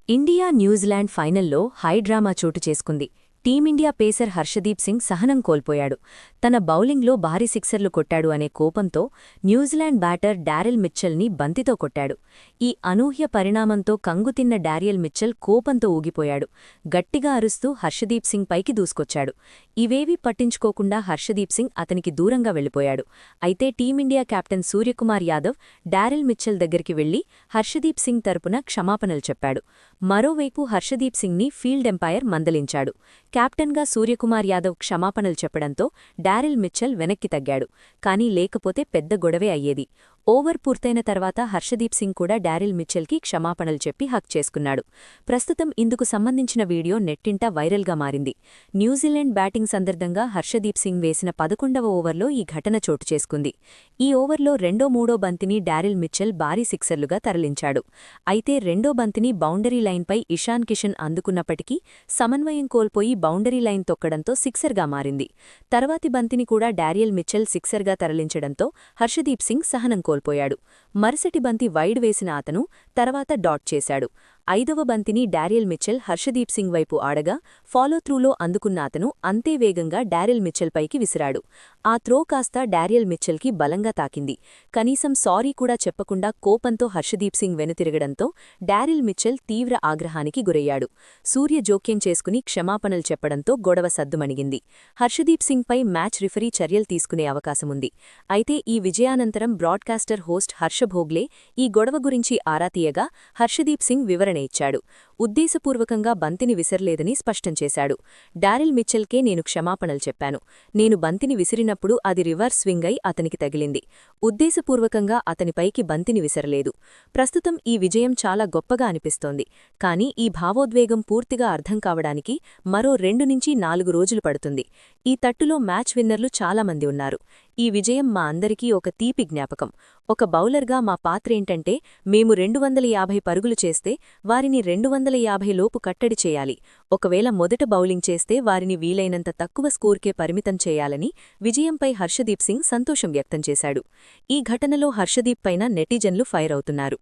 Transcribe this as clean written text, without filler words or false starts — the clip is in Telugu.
ఇండియా న్యూజిలాండ్ ఫైనల్లో హై డ్రామా చోటు చేసుకుంది. టీమిండియా పేసర్ హర్షదీప్ సింగ్ సహనం కోల్పోయాడు. తన బౌలింగ్లో భారీ సిక్సర్లు కొట్టాడు అనే కోపంతో న్యూజిలాండ్ బ్యాటర్ డారెల్ మిచ్చెల్ని బంతితో కొట్టాడు. ఈ అనూహ్య పరిణామంతో కంగుతిన్న డారియల్ మిచ్చెల్ కోపంతో ఊగిపోయాడు. గట్టిగా అరుస్తూ హర్షదీప్ సింగ్ పైకి దూసుకొచ్చాడు. ఇవేవీ పట్టించుకోకుండా హర్షదీప్ సింగ్ అతనికి దూరంగా వెళ్లిపోయాడు. అయితే team India captain Suryakumar Yadav Daryl Mitchell దగ్గరికి వెళ్లి హర్షదీప్ సింగ్ తరపున క్షమాపణలు చెప్పాడు. మరోవైపు హర్షదీప్ సింగ్ని ఫీల్డ్ ఎంపైర్ మందలించాడు. కెప్టెన్గా సూర్యకుమార్ యాదవ్ క్షమాపణలు చెప్పడంతో డారెల్ మిచ్చెల్ వెనక్కి తగ్గాడు. కానీ లేకపోతే పెద్ద గొడవే అయ్యేది. ఓవర్ పూర్తయిన తర్వాత హర్షదీప్ సింగ్ కూడా డారెల్ మిచ్చెల్కి క్షమాపణలు చెప్పి హక్ చేసుకున్నాడు. ప్రస్తుతం ఇందుకు సంబంధించిన వీడియో నెట్టింట వైరల్గా మారింది. న్యూజిలాండ్ బ్యాటింగ్ సందర్భంగా హర్షదీప్ సింగ్ వేసిన 11వ ఓవర్లో ఈ ఘటన చోటు చేసుకుంది. ఈ ఓవర్లో మూడో బంతిని డారెల్ మిచ్చెల్ భారీ సిక్సర్లుగా తరలించాడు. అయితే రెండో బంతిని బౌండరీ లైన్పై ఇషాన్ కిషన్ అందుకున్నప్పటికీ సమన్వయం కోల్పోయి బౌండరీ లైన్ తొక్కడంతో సిక్సర్గా మారింది. తర్వాతి బంతిని కూడా డారియల్ మిచ్చెల్ సిక్సర్గా తరలించడంతో హర్షదీప్ సింగ్ సహనం కోల్పోయాడు. మరుసటి బంతి వైడ్ వేసిన అతను తర్వాత డాట్ చేశాడు. 5వ బంతిని డారియల్ మిచ్చెల్ హర్షదీప్ సింగ్ వైపు ఆడగా ఫాలోత్రూలో అందుకున్న అతను అంతే వేగంగా డారెల్ మిచ్చెల్ పైకి విసిరాడు. ఆ త్రో కాస్త డారియల్ మిచ్చెల్కి బలంగా తాకింది. కనీసం సారీ కూడా చెప్పకుండా కోపంతో హర్షదీప్ సింగ్ వెనుతిరగడంతో డారెల్ మిచ్చెల్ తీవ్ర ఆగ్రహానికి గురయ్యాడు. సూర్య జోక్యం చేసుకుని క్షమాపణలు చెప్పడంతో గొడవ సద్దుమణిగింది. హర్షదీప్ సింగ్పై మ్యాచ్ రిఫరీ చర్యలు తీసుకునే అవకాశముంది. అయితే ఈ విజయానంతరం బ్రాడ్కాస్టర్ హోస్ట్ హర్ష భోగ్లే ఈ గొడవ గురించి ఆరా తీయగా హర్షదీప్ సింగ్ వివరణ ఇచ్చాడు. ఉద్దేశపూర్వకంగా బంతిని విసరలేదని స్పష్టం చేశాడు. డారెల్ మిచ్చెల్కే నేను క్షమాపణలు చెప్పాను. నేను బంతిని విసిరినప్పుడు అది రివర్స్ స్వింగ్ అయి అతనికి తగిలింది. ఉద్దేశపూర్వకంగా అతనిపైకి బంతిని విసరలేదు. ప్రస్తుతం ఈ విజయం చాలా గొప్పగా అనిపిస్తోంది. కానీ ఈ భావోద్వేగం పూర్తిగా అర్థం కావడానికి మరో 2-4 రోజులు పడుతుంది. ఈ తట్టులో మ్యాచ్ విన్నర్లు చాలామంది ఉన్నారు. ఈ విజయం మా అందరికీ ఒక తీపి జ్ఞాపకం. ఒక బౌలర్గా మా పాత్రేంటంటే మేము 250 పరుగులు చేస్తే వారిని 250 లోపు కట్టడి చేయాలి. ఒకవేళ మొదట బౌలింగ్ చేస్తే వారిని వీలైనంత తక్కువ స్కోర్కే పరిమితం చేయాలని విజయంపై హర్షదీప్ సింగ్ సంతోషం వ్యక్తం చేశాడు. ఈ ఘటనలో హర్షదీప్ పైన నెటిజన్లు ఫైర్ అవుతున్నారు.